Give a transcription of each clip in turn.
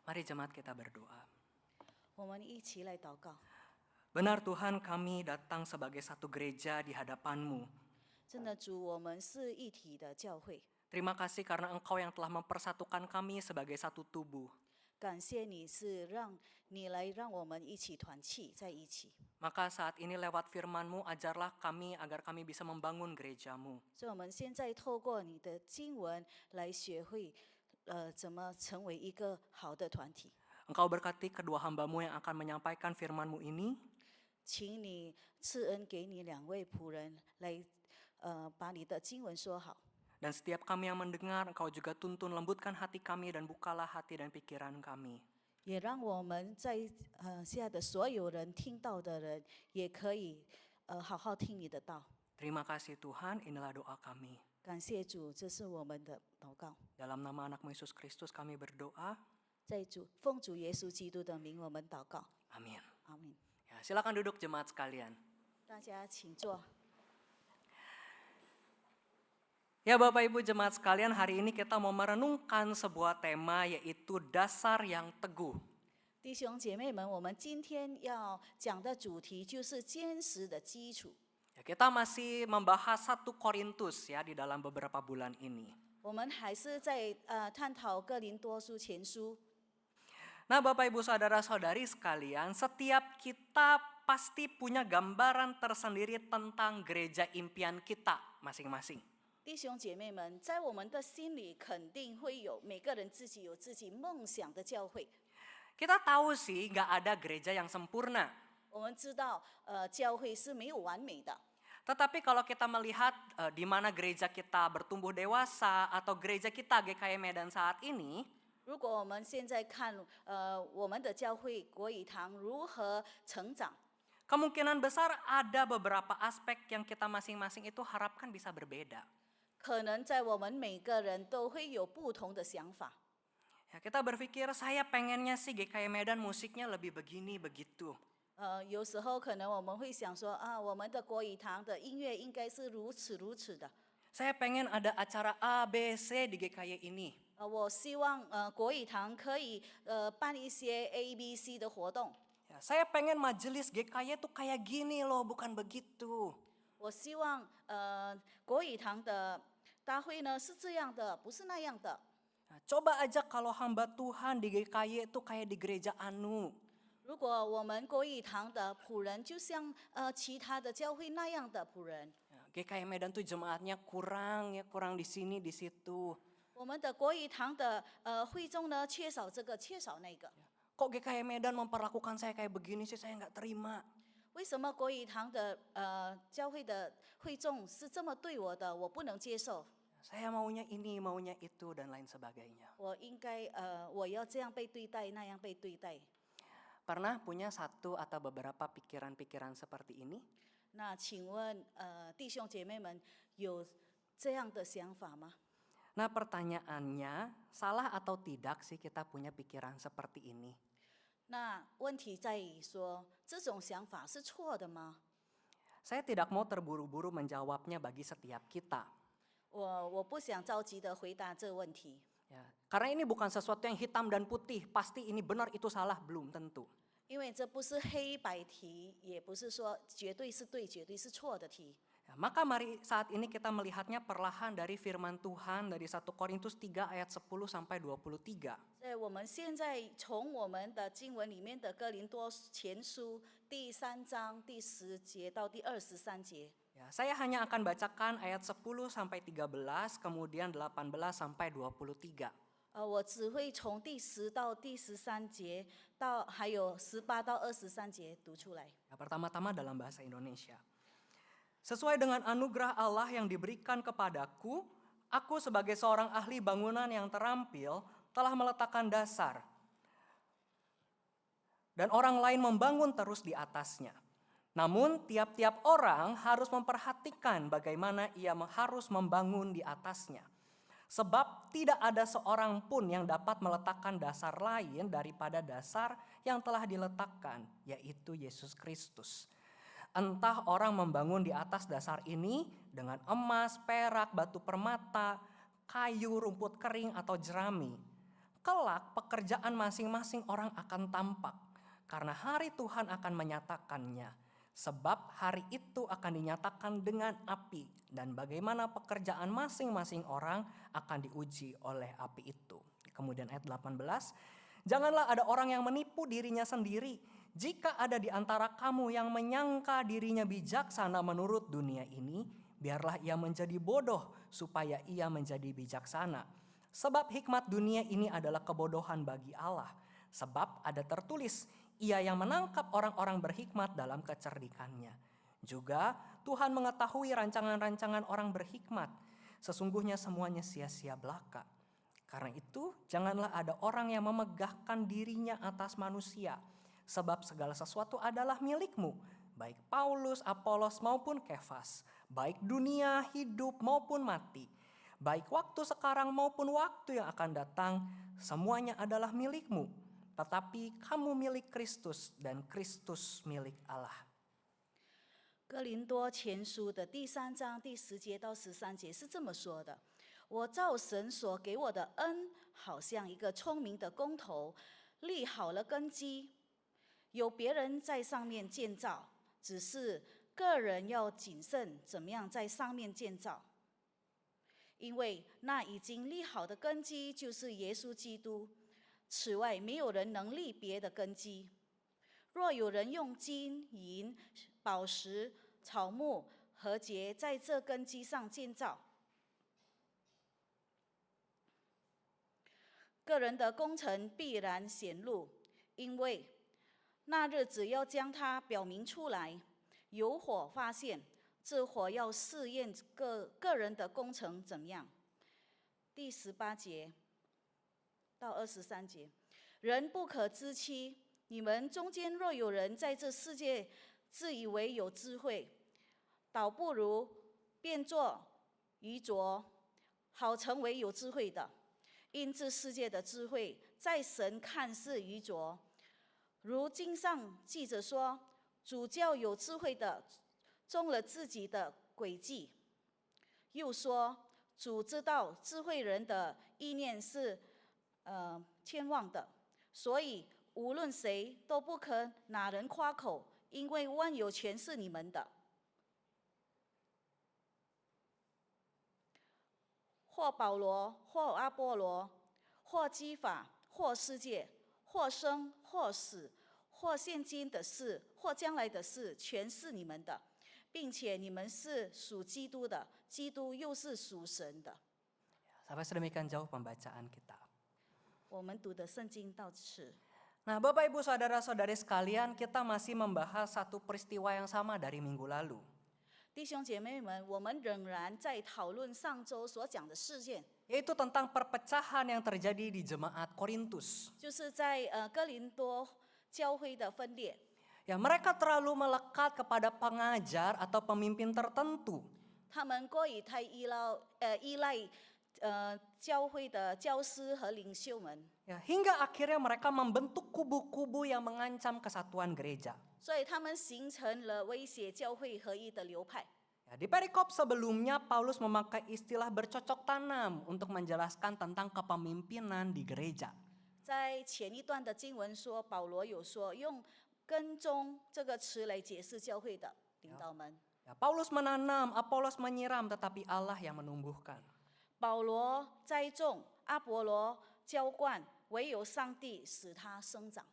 Mari jemaat kita berdoa. 我们一起来祷告。 Benar Tuhan, kami datang sebagai satu gereja di hadapan-Mu. 真的主，我们是一体的教会， Terima kasih karena Engkau yang telah mempersatukan kami sebagai satu tubuh. 感谢你是让你来让我们一起团契在一起。 Maka saat ini lewat firman-Mu, ajarlah kami agar kami bisa membangun gereja-Mu. 所以我们现在透过你的经文来学会，怎么成为一个好的团体。 Engkau berkati kedua hamba-Mu yang akan menyampaikan firman-Mu ini. 请你赐恩给你两位仆人来，把你的经文说好。 Dan setiap kami yang mendengar, Engkau juga tuntun lembutkan hati kami dan bukalah hati dan pikiran kami. 也让我们在下的所有人听到的人，也可以好好听你的道。 Terima kasih Tuhan, inilah doa kami. 感谢主，这是我们的祷告。 Dalam nama anak-Mu Yesus Kristus kami berdoa. 在奉主耶稣基督的名，我们祷告。 Amin. 阿门。 Ya, silakan duduk jemaat sekalian. 大家请坐。 Ya Bapak Ibu jemaat sekalian, hari ini kita mau merenungkan sebuah tema yaitu dasar yang teguh. 弟兄姐妹们，我们今天要讲的主题就是坚实的基础。 Ya, kita masih membahas 1 Korintus ya di dalam beberapa bulan ini. 我们还是在探讨哥林多书前书。 Nah Bapak Ibu Saudara-saudari sekalian, setiap kita pasti punya gambaran tersendiri tentang gereja impian kita masing-masing. 弟兄姐妹们，在我们的心里肯定会有每个人自己有自己梦想的教会。 Kita tahu sih nggak ada gereja yang sempurna. 我们知道，教会是没有完美的。 Tetapi kalau kita melihat di mana gereja kita bertumbuh dewasa atau gereja kita GKI Medan saat ini, 如果我们现在看，我们的教会国语堂如何成长， kemungkinan besar ada beberapa aspek yang kita masing-masing itu harapkan bisa berbeda. 可能在我们每个人都会有不同的想法。 Ya, kita berpikir saya pengennya sih GKI Medan musiknya lebih begini begitu. 有时候可能我们会想说啊，我们的国语堂的音乐应该是如此如此的。 Saya pengen ada acara A, B, C di GKI ini. 我希望国语堂可以办一些 A、B、C 的活动。 Ya, saya pengen majelis GKI itu kayak gini loh, bukan begitu. 我希望国语堂的大会呢是这样的，不是那样的。 Nah, coba aja kalau hamba Tuhan di GKI itu kayak di gereja Anu. 如果我们国语堂的仆人就像其他的教会那样的仆人， Ya, GKI Medan tuh jemaatnya kurang ya, kurang di sini di situ. 我们的国语堂的会众呢缺少这个缺少那个。 Kok GKI Medan memperlakukan saya kayak begini sih, saya nggak terima. 为什么国语堂的教会的会众是这么对我的？我不能接受。 Saya maunya ini, maunya itu, dan lain sebagainya. 我应该我要这样被对待，那样被对待。 Pernah punya satu atau beberapa pikiran-pikiran seperti ini? 那请问弟兄姐妹们有这样的想法吗？ Nah pertanyaannya, salah atau tidak sih kita punya pikiran seperti ini? 那问题在于说，这种想法是错的吗？ Saya tidak mau terburu-buru menjawabnya bagi setiap kita. 我不想着急的回答这个问题， Ya, karena ini bukan sesuatu yang hitam dan putih, pasti ini benar itu salah, belum tentu. 因为这不是黑白题，也不是说绝对是对，绝对是错的题。 Ya, maka mari saat ini kita melihatnya perlahan dari firman Tuhan dari 1 Korintus 3 ayat 10 sampai 23. 在我们现在从我们的经文里面的哥林多前书第3章第10节到第23节。 Ya, saya hanya akan bacakan ayat 10 sampai 13, kemudian 18 sampai 23. 我只会从第10到第13节，到还有18到23节读出来。 Ya, pertama-tama dalam bahasa Indonesia. Sesuai dengan anugerah Allah yang diberikan kepadaku, aku sebagai seorang ahli bangunan yang terampil telah meletakkan dasar. Dan orang lain membangun terus di atasnya. Namun tiap-tiap orang harus memperhatikan bagaimana ia harus membangun di atasnya. Sebab tidak ada seorang pun yang dapat meletakkan dasar lain daripada dasar yang telah diletakkan, yaitu Yesus Kristus. Entah orang membangun di atas dasar ini dengan emas, perak, batu permata, kayu, rumput kering, atau jerami. Kelak pekerjaan masing-masing orang akan tampak, karena hari Tuhan akan menyatakannya. Sebab hari itu akan dinyatakan dengan api, dan bagaimana pekerjaan masing-masing orang akan diuji oleh api itu. Kemudian ayat 18, janganlah ada orang yang menipu dirinya sendiri. Jika ada di antara kamu yang menyangka dirinya bijaksana menurut dunia ini, biarlah ia menjadi bodoh supaya ia menjadi bijaksana. Sebab hikmat dunia ini adalah kebodohan bagi Allah. Sebab ada tertulis, ia yang menangkap orang-orang berhikmat dalam kecerdikannya. Juga Tuhan mengetahui rancangan-rancangan orang berhikmat. Sesungguhnya semuanya sia-sia belaka. Karena itu janganlah ada orang yang memegahkan dirinya atas manusia. Sebab segala sesuatu adalah milikmu. Baik Paulus, Apolos maupun Kefas. Baik dunia, hidup maupun mati. Baik waktu sekarang maupun waktu yang akan datang. Semuanya adalah milikmu. Tetapi kamu milik Kristus dan Kristus milik Allah. 哥林多前书的第3章第10节到13节是这么说的：我照神所给我的恩，好像一个聪明的工头，立好了根基，有别人在上面建造，只是个人要谨慎怎么样在上面建造。因为那已经立好的根基就是耶稣基督，此外没有人能立别的根基。若有人用金银宝石草木和节在这根基上建造，个人的工程必然显露，因为那日子要将它表明出来。有火发现，这火要试验个人的工程怎么样。第18节到23节，人不可知欺。你们中间若有人在这世界自以为有智慧，倒不如变作愚拙，好成为有智慧的。因这世界的智慧，在神看是愚拙。如经上记着说，主叫有智慧的中了自己的诡计。又说，主知道智慧人的意念是健忘的，所以无论谁都不可拿人夸口，因为万有全是你们的。或保罗，或阿波罗，或基法，或世界，或生，或死，或现今的事，或将来的事，全是你们的，并且你们是属基督的，基督又是属神的。 Sampai sedemikian jauh pembacaan kita. 我们读的圣经到此。 Nah, Bapak Ibu Saudara-saudari sekalian, kita masih membahas satu peristiwa yang sama dari minggu lalu. 弟兄姐妹们，我们仍然在讨论上周所讲的事件， Yaitu tentang perpecahan yang terjadi di jemaat Korintus. 就是在哥林多教会的分裂。 Ya, mereka terlalu melekat kepada pengajar atau pemimpin tertentu. 他们过于太依赖教会的教师和领袖们， Ya, hingga akhirnya mereka membentuk kubu-kubu yang mengancam kesatuan gereja. 所以他们形成了威胁教会合一的流派。 Ya, di perikop sebelumnya Paulus memakai istilah bercocok tanam untuk menjelaskan tentang kepemimpinan di gereja. 在前一段的经文说，保罗有说用跟踪这个词来解释教会的领导们。 Ya, Paulus menanam, Apolos menyiram, tetapi Allah yang menumbuhkan. 保罗栽种，阿伯罗浇灌，唯有上帝使它生长。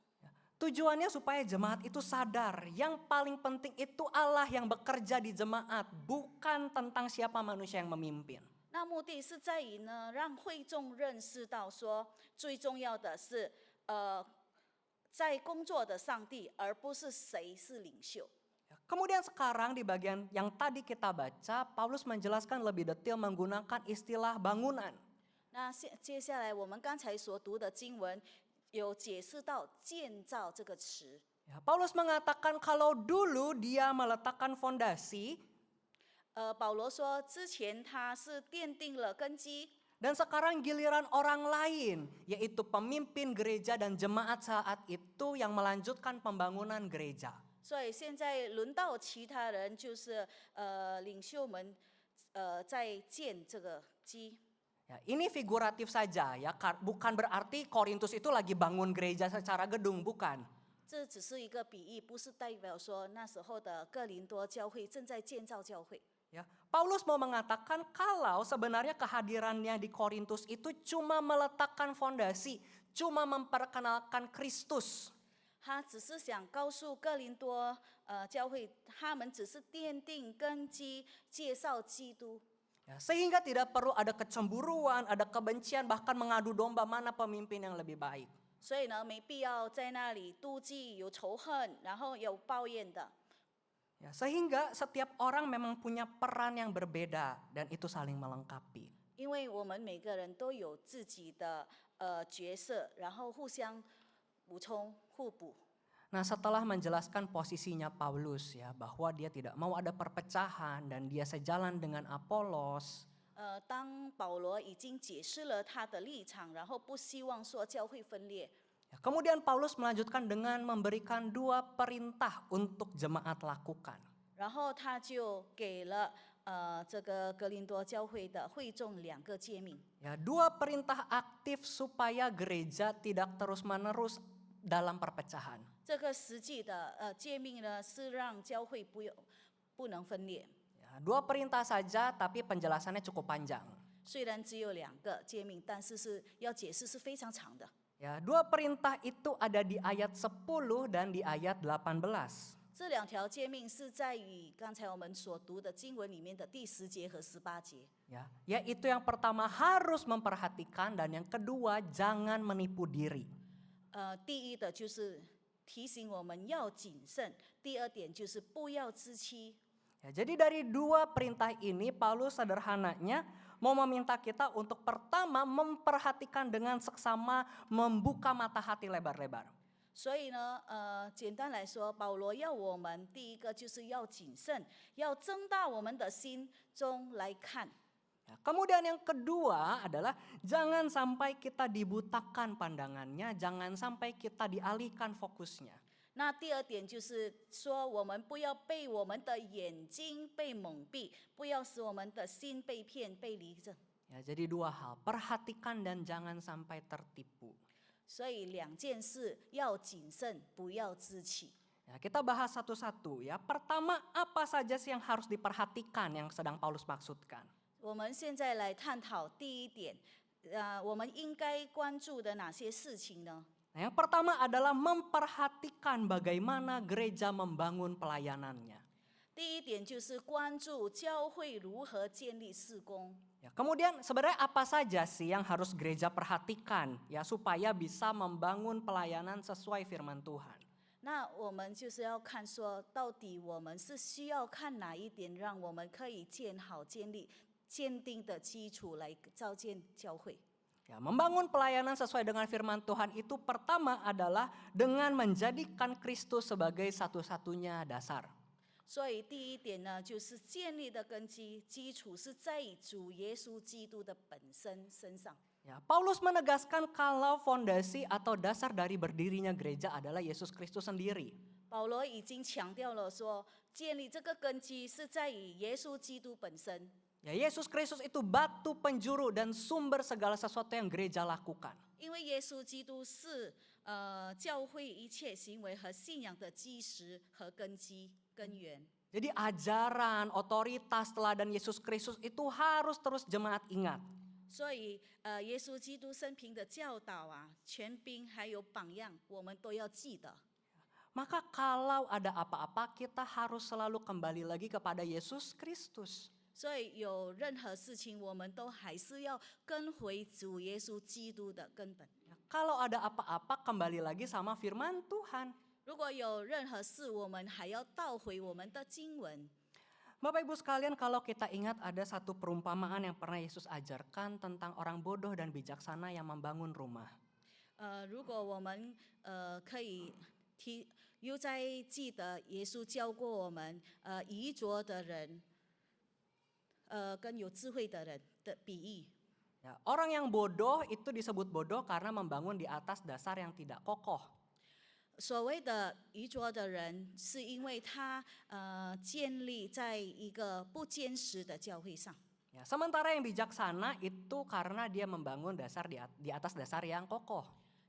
Tujuannya supaya jemaat itu sadar yang paling penting itu Allah yang bekerja di jemaat, bukan tentang siapa manusia yang memimpin. 那目的是在于呢，让会众认识到说，最重要的是在工作的上帝，而不是谁是领袖。 Kemudian sekarang di bagian yang tadi kita baca, Paulus menjelaskan lebih detail menggunakan istilah bangunan. 那接下来我们刚才所读的经文有解释到建造这个词。 Ya, Paulus mengatakan kalau dulu dia meletakkan fondasi, 保罗说之前他是奠定了根基， dan sekarang giliran orang lain, yaitu pemimpin gereja dan jemaat saat itu yang melanjutkan pembangunan gereja. 所以现在轮到其他人，就是领袖们在建这个基。Ya, ini figuratif saja ya, bukan berarti Korintus itu lagi bangun gereja secara gedung, bukan. 这只是一个比喻，不是代表说那时候的哥林多教会正在建造教会。 Ya, Paulus mau mengatakan kalau sebenarnya kehadirannya di Korintus itu cuma meletakkan fondasi, cuma memperkenalkan Kristus. 他只是想告诉哥林多教会，他们只是奠定根基，介绍基督。 Ya, sehingga tidak perlu ada kecemburuan, ada kebencian, bahkan mengadu domba mana pemimpin yang lebih baik. 所以呢，没必要在那里妒忌、有仇恨，然后有抱怨的。 Ya, sehingga setiap orang memang punya peran yang berbeda dan itu saling melengkapi. 因为我们每个人都有自己的角色，然后互相补充、互补。 Nah, setelah menjelaskan posisinya Paulus ya, bahwa dia tidak mau ada perpecahan dan dia sejalan dengan Apolos. 当保罗已经解释了他的立场，然后不希望说教会分裂， Ya, kemudian Paulus melanjutkan dengan memberikan 2 perintah untuk jemaat lakukan. 然后他就给了这个格林多教会的会众2个诫命。 Ya, 2 perintah aktif supaya gereja tidak terus-menerus dalam perpecahan. 这个实际的诫命呢，是让教会不能分裂。 Ya, 2 perintah saja tapi penjelasannya cukup panjang. 虽然只有2个诫命，但是要解释是非常长的。 Ya, 2 perintah itu ada di ayat 10 dan di ayat 18. 这2条诫命是在于刚才我们所读的经文里面的第10节和18节。 Ya, yaitu yang pertama harus memperhatikan dan yang kedua jangan menipu diri. 第一的就是提醒我们要谨慎，第2点就是不要自欺。 Ya, jadi dari 2 perintah ini Paulus sederhananya mau meminta kita untuk pertama memperhatikan dengan seksama, membuka mata hati lebar-lebar. 所以呢，简单来说，保罗要我们第一个就是要谨慎，要睁大我们的心中来看。 Ya, kemudian yang kedua adalah jangan sampai kita dibutakan pandangannya, jangan sampai kita dialihkan fokusnya. 那第2点就是说，我们不要被我们的眼睛被蒙蔽，不要使我们的心被骗、被离正。 Ya, jadi 2 hal, perhatikan dan jangan sampai tertipu. 所以2件事要谨慎，不要自欺。 Ya, kita bahas satu-satu ya. Pertama, apa saja sih yang harus diperhatikan yang sedang Paulus maksudkan? 我们现在来探讨第1点，我们应该关注的哪些事情呢？ Nah, yang pertama adalah memperhatikan bagaimana gereja membangun pelayanannya. 第1点就是关注教会如何建立事工。 Ya, kemudian sebenarnya apa saja sih yang harus gereja perhatikan ya supaya bisa membangun pelayanan sesuai firman Tuhan? 那我们就是要看说，到底我们是需要看哪一点，让我们可以建立坚定的基础来造建教会。 Ya, membangun pelayanan sesuai dengan firman Tuhan itu pertama adalah dengan menjadikan Kristus sebagai satu-satunya dasar. 所以第1点呢，就是建立的根基础是在主耶稣基督的本身身上。 Ya, Paulus menegaskan kalau fondasi atau dasar dari berdirinya gereja adalah Yesus Kristus sendiri. 保罗已经强调了说，建立这个根基是在于耶稣基督本身。 Ya, Yesus Kristus itu batu penjuru dan sumber segala sesuatu yang gereja lakukan. 因为耶稣基督是教会一切行为和信仰的基石和根源。 Jadi ajaran, otoritas, teladan Yesus Kristus itu harus terus jemaat ingat. 所以耶稣基督生平的教导啊、权柄还有榜样，我们都要记得。 Maka kalau ada apa-apa kita harus selalu kembali lagi kepada Yesus Kristus. 所以有任何事情，我们都还是要跟回主耶稣基督的根本。 Kalau ada apa-apa kembali lagi sama firman Tuhan. 如果有任何事，我们还要倒回我们的经文。 Bapak Ibu sekalian, kalau kita ingat ada satu perumpamaan yang pernah Yesus ajarkan tentang orang bodoh dan bijaksana yang membangun rumah. 如果我们可以又在记得耶稣教过我们愚拙的人跟有智慧的人的比喻。 Ya, orang yang bodoh itu disebut bodoh karena membangun di atas dasar yang tidak kokoh. 所谓的愚拙的人，是因为他建立在一个不坚实的教会上。Ya, sementara yang bijaksana itu karena dia membangun dasar di atas dasar yang kokoh.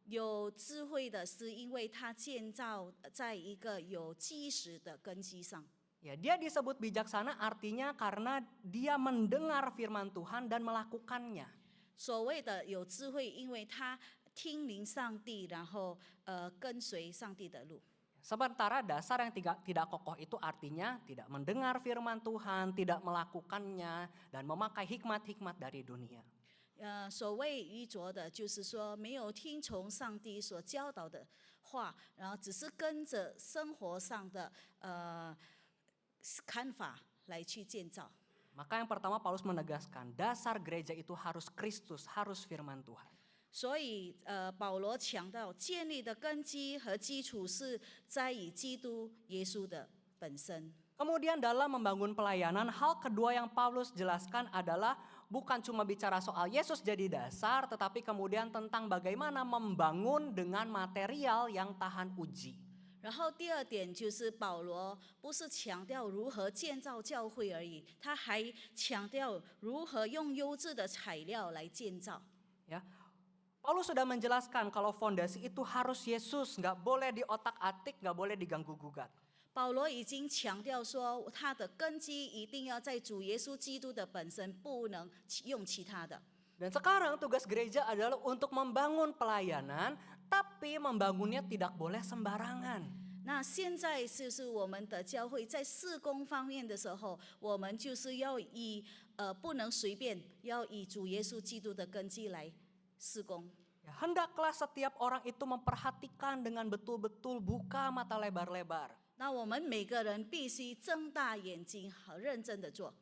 有智慧的是因为他建造在一个有基石的根基上。 Ya, dia disebut bijaksana artinya karena dia mendengar firman Tuhan dan melakukannya. 所谓的有智慧，因为他听临上帝，然后跟随上帝的路。 Sementara dasar yang tidak kokoh itu artinya tidak mendengar firman Tuhan, tidak melakukannya, dan memakai hikmat-hikmat dari dunia. 所谓愚拙的，就是说没有听从上帝所教导的话，然后只是跟着生活上的看法来去建造。 Maka yang pertama Paulus menegaskan dasar gereja itu harus Kristus, harus firman Tuhan. 所以保罗强调，建立的根基和基础是在于基督耶稣的本身。 Kemudian dalam membangun pelayanan, hal kedua yang Paulus jelaskan adalah bukan cuma bicara soal Yesus jadi dasar, tetapi kemudian tentang bagaimana membangun dengan material yang tahan uji. 然后第二点就是保罗不是强调如何建造教会而已，他还强调如何用优质的材料来建造。 Ya, Paulus sudah menjelaskan kalau fondasi itu harus Yesus, nggak boleh diotak-atik, nggak boleh diganggu-gugat. 保罗已经强调说，他的根基一定要在主耶稣基督的本身，不能用其他的。 Dan sekarang tugas gereja adalah untuk membangun pelayanan, tapi membangunnya tidak boleh sembarangan. 那现在就是我们的教会在事工方面的时候，我们就是要以不能随便，要以主耶稣基督的根基来事工。 Ya, hendaklah setiap orang itu memperhatikan dengan betul-betul buka mata lebar-lebar. 那我们每个人必须睁大眼睛，很认真的做。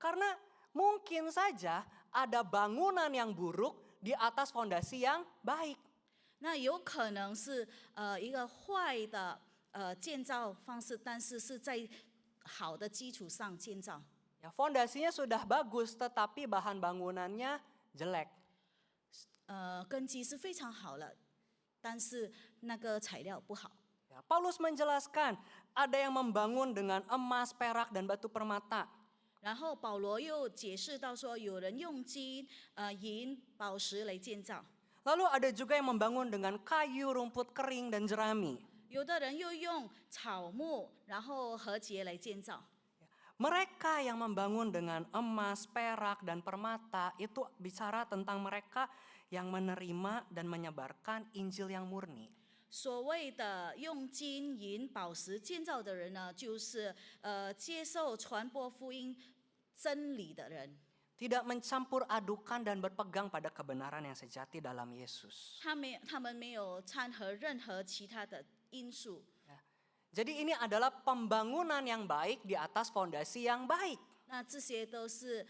Karena mungkin saja ada bangunan yang buruk di atas fondasi yang baik. 那有可能是一个坏的建造方式，但是是在好的基础上建造。 Ya, fondasinya sudah bagus tetapi bahan bangunannya jelek. 根基是非常好了，但是那个材料不好。 Ya, Paulus menjelaskan ada yang membangun dengan emas, perak, dan batu permata. 然后保罗又解释到说，有人用金、银、宝石来建造， Lalu ada juga yang membangun dengan kayu, rumput kering, dan jerami. 有的人又用草木，然后和结来建造。 Mereka yang membangun dengan emas, perak, dan permata itu bicara tentang mereka yang menerima dan menyebarkan Injil yang murni. 所谓的用金银宝石建造的人呢，就是接受传播福音真理的人。 Tidak mencampur adukan dan berpegang pada kebenaran yang sejati dalam Yesus. 他们没有掺和任何其他的因素。 Jadi ini adalah pembangunan yang baik di atas fondasi yang baik. 那这些都是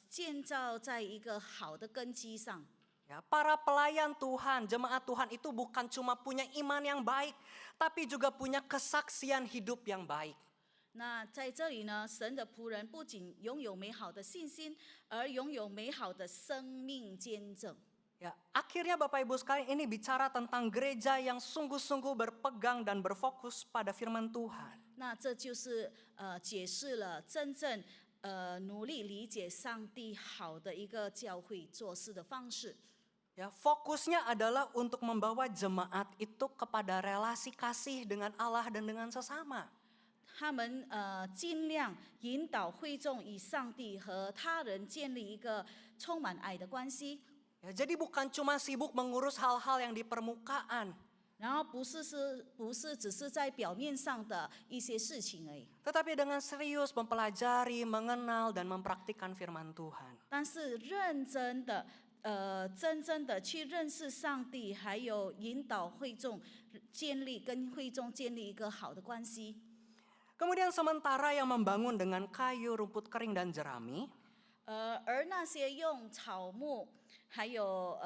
建造在一个好的根基上。 Ya, para pelayan Tuhan, jemaat Tuhan itu bukan cuma punya iman yang baik, tapi juga punya kesaksian hidup yang baik. 那在这里呢，神的仆人不仅拥有美好的信心，而拥有美好的生命见证。 Ya, akhirnya Bapak Ibu sekalian ini bicara tentang gereja yang sungguh-sungguh berpegang dan berfokus pada firman Tuhan. 那这就是解释了真正努力理解上帝好的一个教会做事的方式。 Ya, fokusnya adalah untuk membawa jemaat itu kepada relasi kasih dengan Allah dan dengan sesama. 他们尽量引导会众与上帝和他人建立一个充满爱的关系。 Ya, jadi bukan cuma sibuk mengurus hal-hal yang di permukaan, 然后不是只是在表面上的一些事情而已， tetapi dengan serius mempelajari, mengenal, dan mempraktikkan firman Tuhan. 但是认真的真正的去认识上帝，还有引导会众跟会众建立一个好的关系。 Kemudian sementara yang membangun dengan kayu, rumput kering, dan jerami, 而那些用草木还有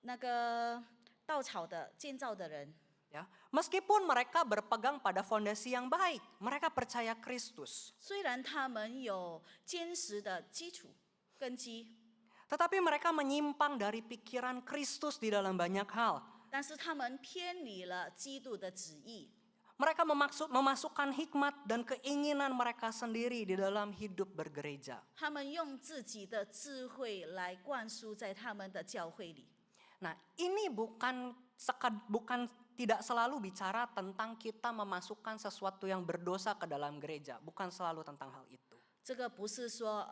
那个稻草的建造的人， ya, meskipun mereka berpegang pada fondasi yang baik, mereka percaya Kristus, 虽然他们有坚实的基础根基， tetapi mereka menyimpang dari pikiran Kristus di dalam banyak hal. 但是他们偏离了基督的旨意。Mereka memasukkan hikmat dan keinginan mereka sendiri di dalam hidup bergereja. 他们用自己的智慧来灌输在他们的教会里。 Nah, ini bukan tidak selalu bicara tentang kita memasukkan sesuatu yang berdosa ke dalam gereja, bukan selalu tentang hal itu. 这个不是说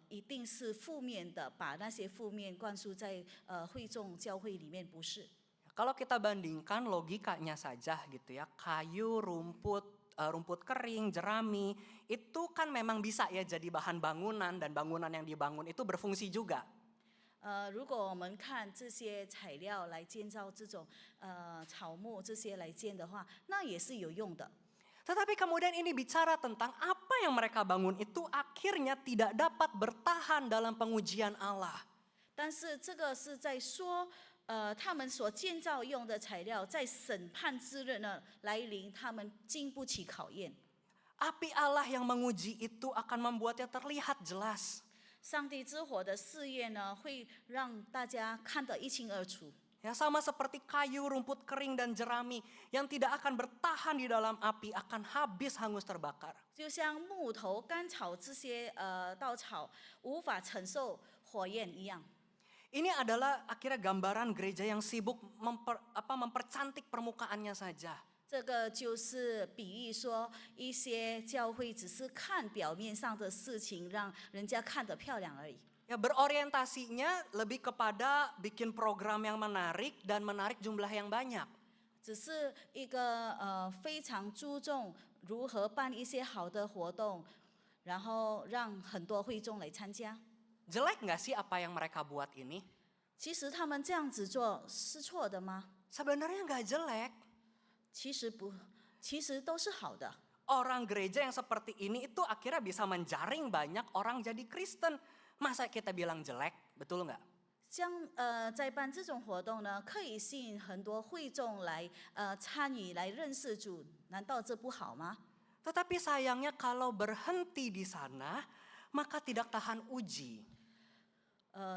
一定是负面的，把那些负面灌输在会众教会里面，不是。 Kalau kita bandingkan logikanya saja gitu ya, kayu, rumput kering, jerami, itu kan memang bisa ya jadi bahan bangunan dan bangunan yang dibangun itu berfungsi juga. 如果我们看这些材料来建造这种草木这些来建的话，那也是有用的。 Tetapi kemudian ini bicara tentang apa yang mereka bangun itu akhirnya tidak dapat bertahan dalam pengujian Allah. 但是这个是在说，他们所建造用的材料，在审判之日呢来临，他们经不起考验。 Api Allah yang menguji itu akan membuatnya terlihat jelas. 上帝之火的试验呢，会让大家看得一清二楚。 Ya, sama seperti kayu, rumput kering dan jerami yang tidak akan bertahan di dalam api akan habis hangus terbakar. 就像木头、干草这些稻草无法承受火焰一样。 Ini adalah akhirnya gambaran gereja yang sibuk mempercantik permukaannya saja. 这个就是比喻说，一些教会只是看表面上的事情，让人家看得漂亮而已。 Ya, berorientasinya lebih kepada bikin program yang menarik dan menarik jumlah yang banyak. 只是一个非常注重如何办一些好的活动，然后让很多会众来参加。 Jelek nggak sih apa yang mereka buat ini? 其实他们这样子做是错的吗？ Sebenarnya nggak jelek. 其实不，其实都是好的。 Orang gereja yang seperti ini itu akhirnya bisa menjaring banyak orang jadi Kristen. Masa kita bilang jelek, betul nggak? 在办这种活动呢，可以吸引很多会众来参与来认识主，难道这不好吗？ Tetapi sayangnya kalau berhenti di sana, maka tidak tahan uji.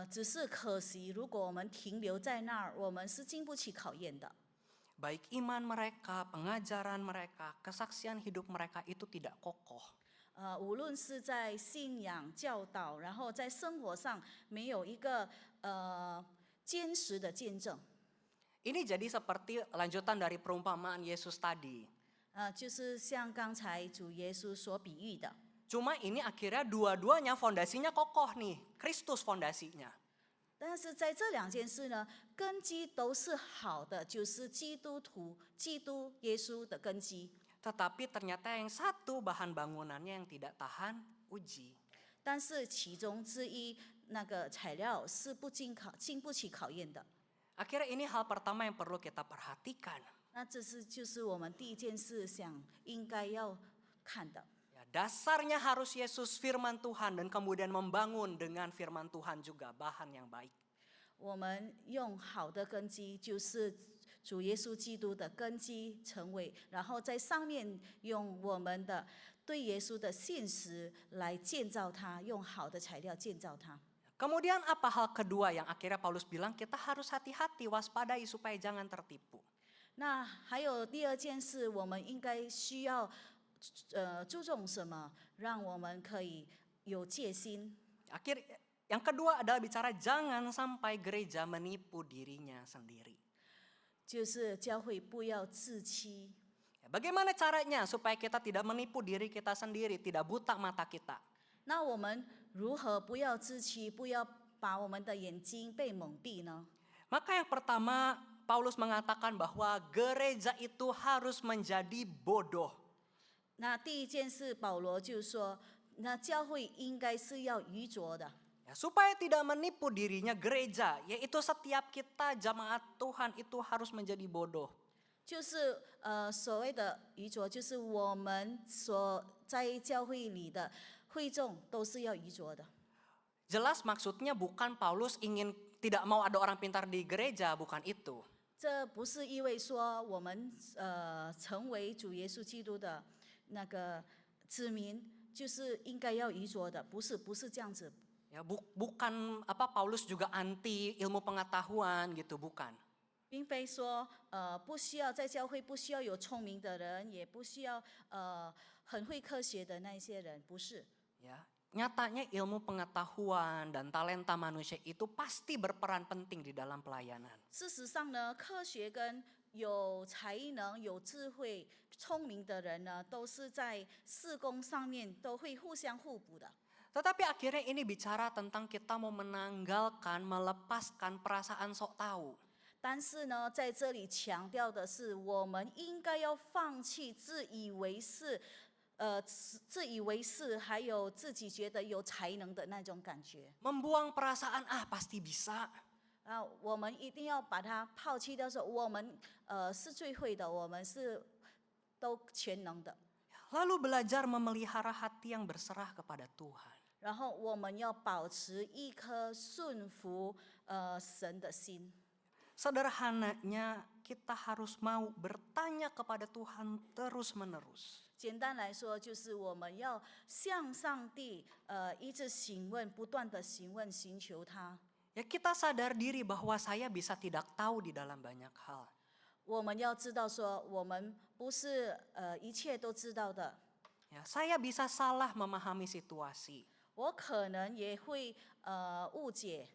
只是可惜，如果我们停留在那儿，我们是经不起考验的。 Baik iman mereka, pengajaran mereka, kesaksian hidup mereka itu tidak kokoh. 无论是在信仰教导，然后在生活上没有一个坚实的见证。 Ini jadi seperti lanjutan dari perumpamaan Yesus tadi. 就是像刚才主耶稣所比喻的。 Cuma ini akhirnya dua-duanya fondasinya kokoh nih, Kristus fondasinya. 但是在这两件事呢，根基都是好的，就是基督耶稣的根基。 Tetapi ternyata yang satu bahan bangunannya yang tidak tahan uji. 但是其中之一那个材料是经不起考验的。 Akhirnya ini hal pertama yang perlu kita perhatikan. 那就是我们第一件事应该要看的。 Ya, dasarnya harus Yesus firman Tuhan dan kemudian membangun dengan firman Tuhan juga bahan yang baik. 我们用好的根基，就是主耶稣基督的根基成为，然后在上面用我们的对耶稣的现实来建造它，用好的材料建造它。 Kemudian apa hal kedua yang akhirnya Paulus bilang kita harus hati-hati waspadai supaya jangan tertipu. 那还有第二件事，我们应该需要注重什么，让我们可以有戒心。 Yang kedua adalah bicara jangan sampai gereja menipu dirinya sendiri. 就是教会不要自欺。 Bagaimana caranya supaya kita tidak menipu diri kita sendiri, tidak buta mata kita? 那我们如何不要自欺，不要把我们的眼睛被蒙蔽呢？ Maka yang pertama Paulus mengatakan bahwa gereja itu harus menjadi bodoh. 那第一件事，保罗就说，那教会应该是要愚拙的。 Ya, supaya tidak menipu dirinya gereja, yaitu setiap kita jamaat Tuhan itu harus menjadi bodoh. 就是所谓的愚拙，就是我们所在教会里的会众都是要愚拙的。 Jelas maksudnya bukan Paulus ingin tidak mau ada orang pintar di gereja, bukan itu. 这不是意味说我们成为主耶稣基督的那个子民，就是应该要愚拙的，不是这样子。 Ya, bukan Paulus juga anti ilmu pengetahuan gitu, bukan. 并非说不需要在教会不需要有聪明的人，也不需要很会科学的那些人，不是。 Ya, nyatanya ilmu pengetahuan dan talenta manusia itu pasti berperan penting di dalam pelayanan. 事实上呢，科学跟有才能、有智慧、聪明的人呢，都是在事工上面都会互相互补的。 Tetapi akhirnya ini bicara tentang kita mau menanggalkan, melepaskan perasaan sok tahu. 但是呢，在这里强调的是，我们应该要放弃自以为是，自以为是，还有自己觉得有才能的那种感觉。 Membuang perasaan pasti bisa. 我们一定要把它抛弃掉，说我们是最会的，我们是都全能的。 Lalu belajar memelihara hati yang berserah kepada Tuhan. 然后我们要保持一颗顺服神的心。 Sederhananya kita harus mau bertanya kepada Tuhan terus-menerus. 简单来说，就是我们要向上帝一直询问，不断的询问，寻求他。 Ya kita sadar diri bahwa saya bisa tidak tahu di dalam banyak hal. 我们要知道说，我们不是一切都知道的。 Ya, saya bisa salah memahami situasi. 我可能也会误解。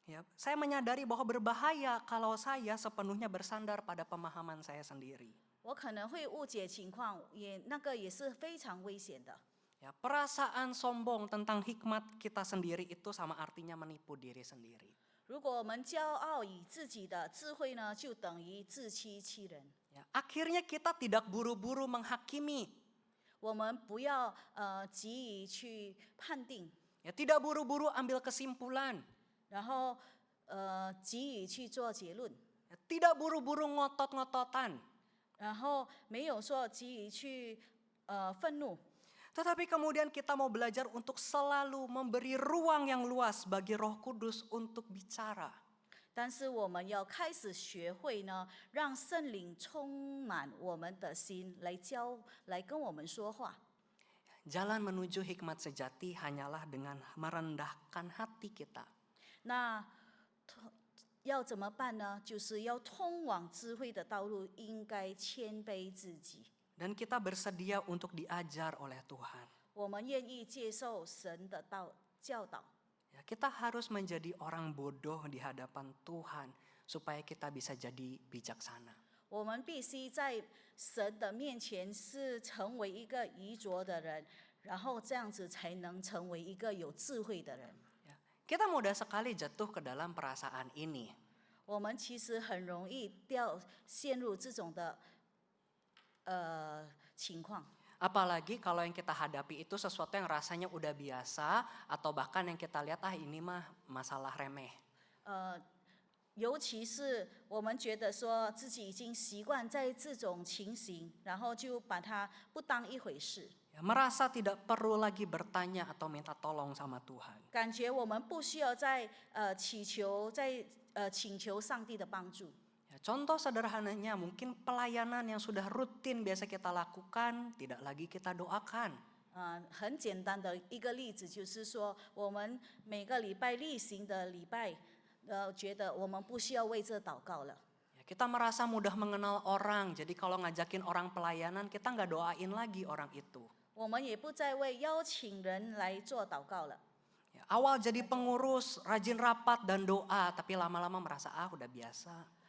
Ya, saya menyadari bahwa berbahaya kalau saya sepenuhnya bersandar pada pemahaman saya sendiri. 我可能会误解情况，那个也是非常危险的。 Ya, perasaan sombong tentang hikmat kita sendiri itu sama artinya menipu diri sendiri. 如果我们骄傲以自己的智慧呢，就等于自欺欺人。 Ya, akhirnya kita tidak buru-buru menghakimi. 我们不要急于去判定， Ya, tidak buru-buru ambil kesimpulan. 然后急于去做结论， Ya, tidak buru-buru ngotot-ngototan. 然后没有说急于去愤怒。 Tetapi kemudian kita mau belajar untuk selalu memberi ruang yang luas bagi Roh Kudus untuk bicara. 但是我们要开始学会呢，让圣灵充满我们的心，来跟我们说话。 Jalan menuju hikmat sejati hanyalah dengan merendahkan hati kita. 那要怎么办呢？就是要通往智慧的道路，应该谦卑自己。 Dan kita bersedia untuk diajar oleh Tuhan. 我们愿意接受神的教导。 Ya, kita harus menjadi orang bodoh di hadapan Tuhan supaya kita bisa jadi bijaksana. 我们必须在神的面前是成为一个愚拙的人，然后这样子才能成为一个有智慧的人。 Ya, kita mudah sekali jatuh ke dalam perasaan ini. 我们其实很容易陷入这种的情况。 Apalagi kalau yang kita hadapi itu sesuatu yang rasanya udah biasa atau bahkan yang kita lihat ini mah masalah remeh. 尤其是我们觉得说自己已经习惯在这种情形，然后就把它不当一回事， Ya, merasa tidak perlu lagi bertanya atau minta tolong sama Tuhan. 感觉我们不需要再祈求上帝的帮助。 Ya, contoh sederhananya mungkin pelayanan yang sudah rutin biasa kita lakukan tidak lagi kita doakan. 很简单的一个例子就是说，我们每个礼拜例行的礼拜，觉得我们不需要为这祷告了。 Ya, kita merasa mudah mengenal orang, jadi kalau ngajakin orang pelayanan kita nggak doain lagi orang itu. 我们也不再为邀请人来做祷告了。 Ya, awal jadi pengurus, rajin rapat dan doa, tapi lama-lama merasa udah biasa.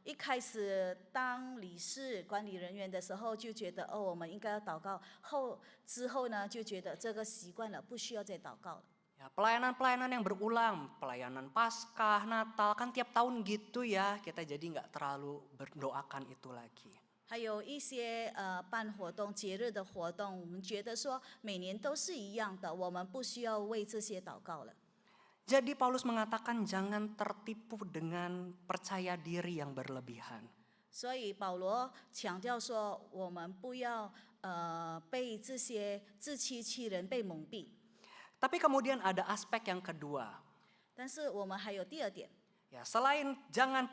一开始当理事管理人员的时候，就觉得我们应该要祷告。之后呢，就觉得这个习惯了，不需要再祷告了。 Ya, pelayanan-pelayanan yang berulang, pelayanan Paskah, Natal, kan tiap tahun gitu ya, kita jadi nggak terlalu berdoakan itu lagi. 还有一些办活动、节日的活动，我们觉得说每年都是一样的，我们不需要为这些祷告了。 Jadi Paulus mengatakan jangan tertipu dengan percaya diri yang berlebihan. 所以保罗强调说，我们不要被这些自欺欺人、被蒙蔽。 Tapi kemudian ada aspek yang kedua. 但是我们还有第二点， Ya, selain jangan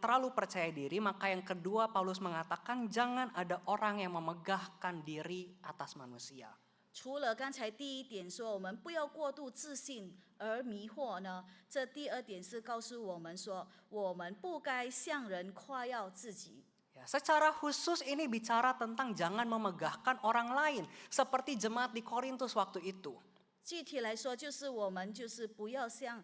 terlalu percaya diri, maka yang kedua Paulus mengatakan jangan ada orang yang memegahkan diri atas manusia. 除了刚才第一点说我们不要过度自信而迷惑呢，这第二点是告诉我们说，我们不该向人夸耀自己。 Ya, secara khusus ini bicara tentang jangan memegahkan orang lain seperti jemaat di Korintus waktu itu. 具体来说，就是我们就是不要像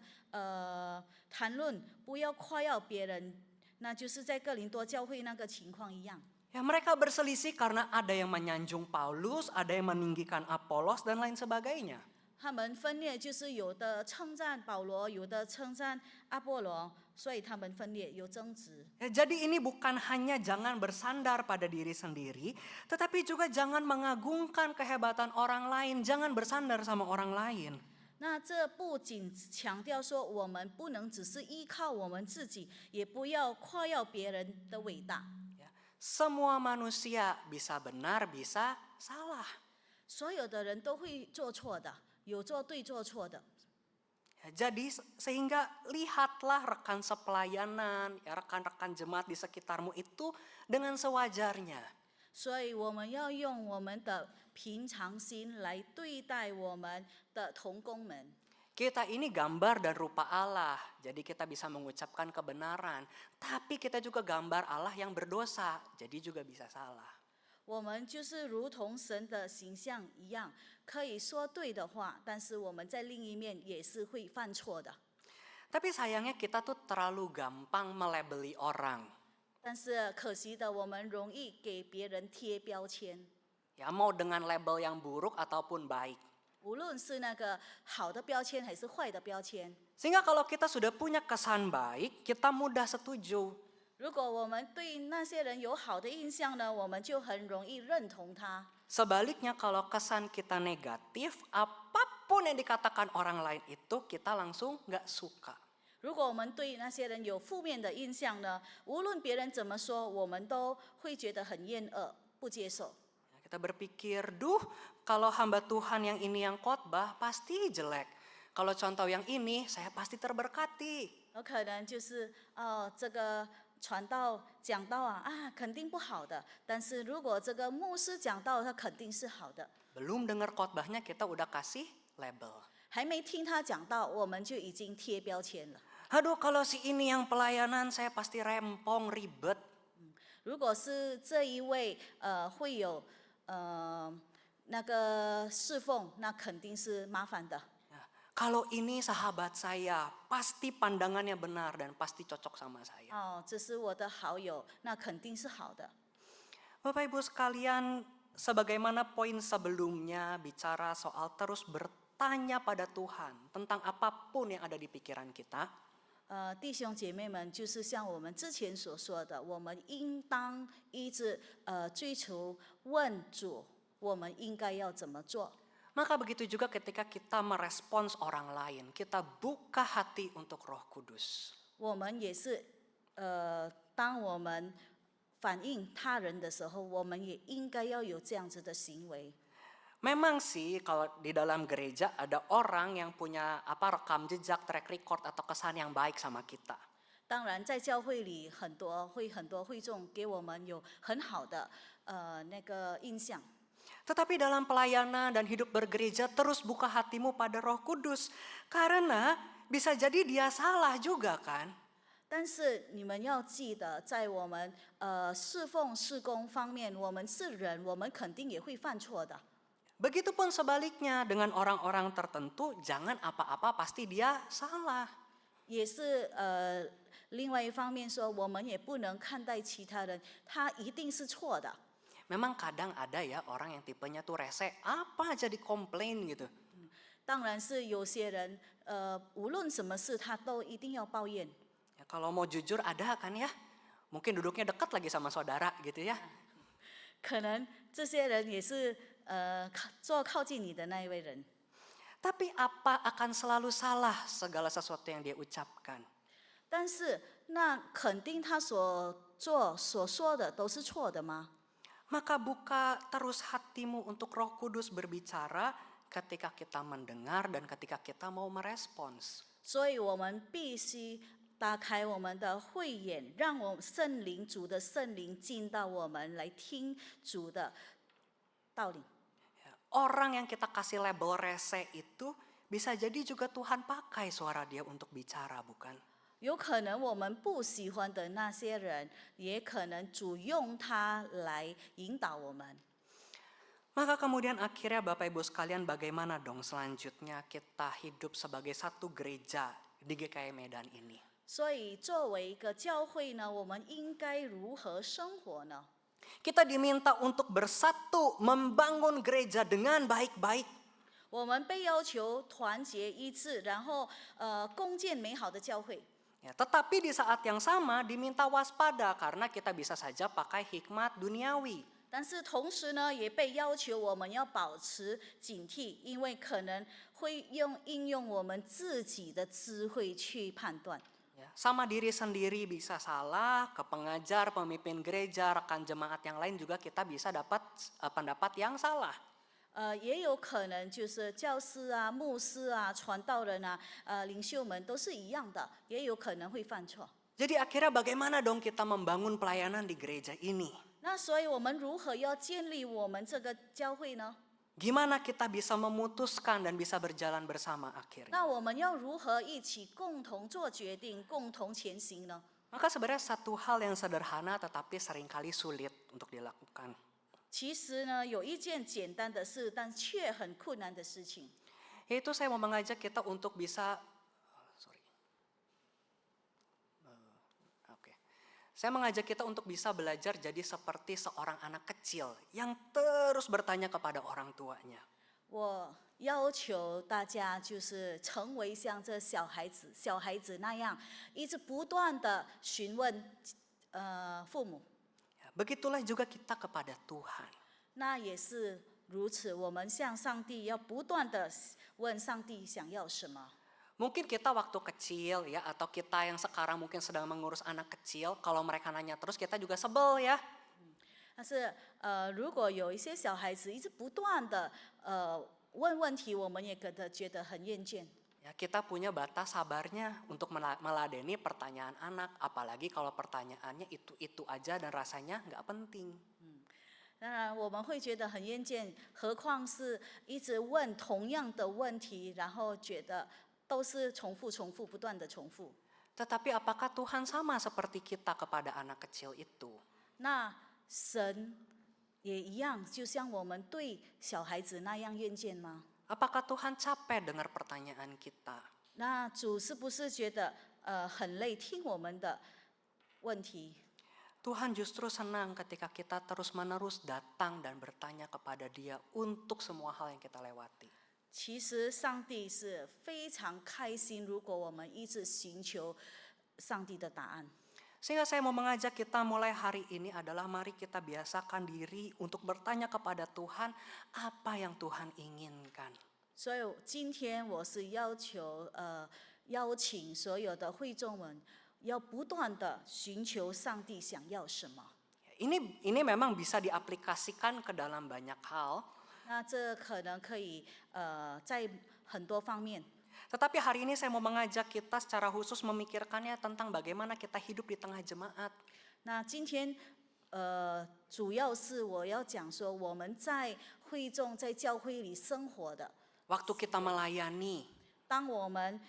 谈论，不要夸耀别人，那就是在哥林多教会那个情况一样。 Ya, mereka berselisih karena ada yang menyanjung Paulus, ada yang meninggikan Apolos dan lain sebagainya. 他们分裂就是有的称赞保罗，有的称赞阿波罗，所以他们分裂有争执。 Ya, jadi ini bukan hanya jangan bersandar pada diri sendiri, tetapi juga jangan mengagungkan kehebatan orang lain, jangan bersandar sama orang lain. 那这不仅强调说我们不能只是依靠我们自己，也不要夸耀别人的伟大。 Ya, semua manusia bisa benar, bisa salah. 所有的人都会做错的，有做对做错的。 Ya, jadi sehingga lihatlah rekan sepelayanan, ya, rekan-rekan jemaat di sekitarmu itu dengan sewajarnya. 所以我们要用我们的平常心来对待我们的同工们。 Kita ini gambar dan rupa Allah, jadi kita bisa mengucapkan kebenaran. Tapi kita juga gambar Allah yang berdosa, jadi juga bisa salah. 我们就是如同神的形象一样，可以说对的话，但是我们在另一面也是会犯错的。 Tapi sayangnya kita tuh terlalu gampang melabeli orang. 但是可惜的，我们容易给别人贴标签， Ya, mau dengan label yang buruk ataupun baik. 无论是那个好的标签还是坏的标签。 Sehingga kalau kita sudah punya kesan baik, kita mudah setuju. 如果我们对那些人有好的印象呢，我们就很容易认同他。 Sebaliknya kalau kesan kita negatif, apapun yang dikatakan orang lain itu kita langsung nggak suka. 如果我们对那些人有负面的印象呢，无论别人怎么说，我们都会觉得很厌恶，不接受。 Kita berpikir, duh kalau hamba Tuhan yang ini yang khotbah pasti jelek. Kalau contoh yang ini saya pasti terberkati. 有可能就是这个传道讲道啊，肯定不好的。但是如果这个牧师讲道，他肯定是好的。 Belum dengar khotbahnya kita udah kasih label. 还没听他讲道，我们就已经贴标签了。 Aduh kalau si ini yang pelayanan saya pasti rempong ribet. 如果是这一位会有那个侍奉，那肯定是麻烦的。 Ya, kalau ini sahabat saya pasti pandangannya benar dan pasti cocok sama saya. 哦，这是我的好友，那肯定是好的。 Bapak Ibu sekalian, sebagaimana poin sebelumnya bicara soal terus bertanya pada Tuhan tentang apapun yang ada di pikiran kita. 弟兄姐妹们，就是像我们之前所说的，我们应当一直追求问主，我们应该要怎么做。 Maka begitu juga ketika kita merespons orang lain, kita buka hati untuk Roh Kudus. 我们也是当我们反映他人的时候，我们也应该要有这样子的行为。 Memang sih kalau di dalam gereja ada orang yang punya rekam jejak, track record atau kesan yang baik sama kita. 当然，在教会里很多会众给我们有很好的那个印象。 Tetapi dalam pelayanan dan hidup bergereja terus buka hatimu pada Roh Kudus. Karena bisa jadi dia salah juga kan. 但是你们要记得，在我们侍奉事工方面，我们是人，我们肯定也会犯错的。 Begitupun sebaliknya dengan orang-orang tertentu, jangan apa-apa pasti dia salah. 也是另外一方面说，我们也不能看待其他人，他一定是错的。 Memang kadang ada ya orang yang tipenya tuh rese, apa aja dikomplain gitu. 当然是有些人无论什么事他都一定要抱怨。 Ya, kalau mau jujur ada kan ya, mungkin duduknya dekat lagi sama saudara gitu ya. 可能这些人也是坐靠近你的那一位人。 Tapi apa akan selalu salah segala sesuatu yang dia ucapkan? 但是那肯定他所做所说的都是错的吗？ Maka buka terus hatimu untuk Roh Kudus berbicara ketika kita mendengar dan ketika kita mau merespons. 所以我们必须打开我们的慧眼，让我圣灵主的圣灵进到我们来听主的道理。orang yang kita kasih label rese itu bisa jadi juga Tuhan pakai suara dia untuk bicara, bukan? 有可能我们不喜欢的那些人，也可能主用它来引导我们。 Maka kemudian akhirnya Bapak Ibu sekalian, bagaimana dong selanjutnya kita hidup sebagai satu gereja di GKI Medan ini? 所以，作为一个教会呢，我们应该如何生活呢？ Kita diminta untuk bersatu membangun gereja dengan baik-baik. 我们被要求团结一致，然后共建美好的教会。 Ya, tetapi di saat yang sama diminta waspada karena kita bisa saja pakai hikmat duniawi. 但是同时呢，也被要求我们要保持警惕，因为可能会应用我们自己的智慧去判断。 Ya, sama diri sendiri bisa salah, ke pengajar, pemimpin gereja, rekan jemaat yang lain juga kita bisa dapat pendapat yang salah. 也有可能就是教师啊、牧师啊、传道人啊、领袖们都是一样的，也有可能会犯错。 Jadi akhirnya bagaimana dong kita membangun pelayanan di gereja ini? 那所以我们如何要建立我们这个教会呢？ Gimana kita bisa memutuskan dan bisa berjalan bersama akhirnya? 那我们要如何一起共同做决定、共同前行呢？ Maka sebenarnya satu hal yang sederhana tetapi seringkali sulit untuk dilakukan. 其实呢，有一件简单的事，但却很困难的事情。 Yaitu saya mau mengajak kita untuk bisa Saya mengajak kita untuk bisa belajar jadi seperti seorang anak kecil yang terus bertanya kepada orang tuanya. 我要求大家就是成为像这小孩子那样，一直不断的询问父母。 Ya, begitulah juga kita kepada Tuhan. 那也是如此，我们向上帝要不断的问上帝想要什么。 Mungkin kita waktu kecil ya, atau kita yang sekarang mungkin sedang mengurus anak kecil, kalau mereka nanya terus kita juga sebel ya. 但是如果有一些小孩子一直不断的问问题，我们也觉得很厌倦。 Ya, kita punya batas sabarnya untuk meladeni pertanyaan anak, apalagi kalau pertanyaannya itu aja dan rasanya nggak penting. 当然我们会觉得很厌倦，何况是一直问同样的问题，然后觉得都是重复、不断的重复。 Tetapi apakah Tuhan sama seperti kita kepada anak kecil itu? 那神也一样，就像我们对小孩子那样厌倦吗？ Apakah Tuhan capek dengar pertanyaan kita? 那主是不是觉得很累，听我们的问题？ Tuhan justru senang ketika kita terus-menerus datang dan bertanya kepada Dia untuk semua hal yang kita lewati. 其实上帝是非常开心，如果我们一直寻求上帝的答案。 Sehingga saya mau mengajak kita mulai hari ini adalah mari kita biasakan diri untuk bertanya kepada Tuhan apa yang Tuhan inginkan. 所以今天我是邀请所有的会众们，要不断的寻求上帝想要什么。 Ini memang bisa diaplikasikan ke dalam banyak hal. 那这可能可以在很多方面。 Tetapi hari ini saya mau mengajak kita secara khusus memikirkannya tentang bagaimana kita hidup di tengah jemaat. 那今天主要是我要讲说我们在会众在教会里生活的。 Waktu kita melayani, 当我们